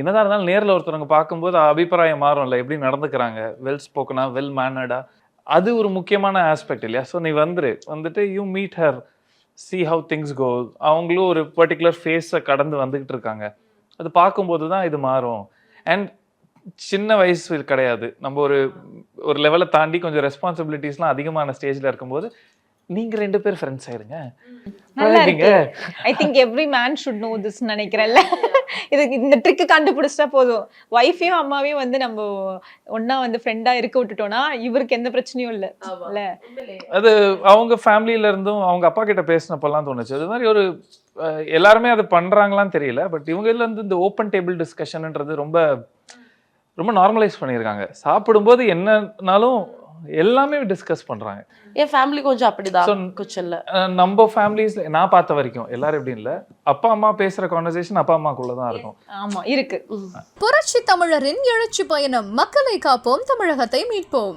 என்னதான் இருந்தாலும் நேரில் ஒருத்தவங்க பார்க்கும்போது அபிப்பிராயம் மாறும்ல, எப்படி நடந்துக்கிறாங்க, வெல் ஸ்போக்கனா, வெல் மேனர்டா, அது ஒரு முக்கியமான ஆஸ்பெக்ட் இல்லையா? ஸோ நீ வந்துட்டு you meet her, see how things go. அவங்களும் ஒரு பர்டிகுலர் ஃபேஸை கடந்து வந்துகிட்டு இருக்காங்க. அது பார்க்கும்போது தான் இது மாறும். அண்ட் சின்ன வயசு கிடையாது, நம்ம ஒரு ஒரு லெவலை தாண்டி கொஞ்சம் ரெஸ்பான்சிபிலிட்டிஸ்லாம் அதிகமான ஸ்டேஜில் இருக்கும்போது நீங்க 2 பேர் ஃப்ரெண்ட்ஸ் ஆயிருங்க. நல்லா இருக்கு. I think every man should know this நினைக்கிறேன்ல. இதுக்கு இந்த ட்ரிக் கண்டுபிடிச்சா போதும். வைஃபையும் அம்மாவையும் வந்து நம்ம ஒண்ணா வந்து ஃப்ரெண்டா இருக்க விட்டுட்டோம்னா இவருக்கு எந்த பிரச்சனையும் இல்ல. இல்ல அது அவங்க ஃபேமிலியில இருந்தும் அவங்க அப்பா கிட்ட பேசினப்பெல்லாம் தோணுச்சு. அது மாதிரி ஒரு எல்லாருமே அது பண்றாங்களான்னு தெரியல. பட் இவங்கல இருந்து இந்த ஓப்பன் டேபிள் டிஸ்கஷன்ன்றது ரொம்ப ரொம்ப நார்மலைஸ் பண்ணியிருக்காங்க. சாப்பிடும்போது என்னன்னாலும் எல்லாமே டிஸ்கஸ் பண்றாங்க. என் ஃபேமிலி கொஞ்சம் அப்படிதான் கிச்சன்ல. நம்ம ஃபேமிலிஸ்ல நான் பார்த்த வரைக்கும் எல்லாரும் எப்படி இல்ல, அப்பா அம்மா பேசுற கான்வர்சேஷன் அப்பா அம்மாக்குள்ள தான் இருக்கும். ஆமா இருக்கு. புரட்சி தமிழரின் எழுச்சி பயணம். மக்களை காப்போம், தமிழகத்தை மீட்போம்.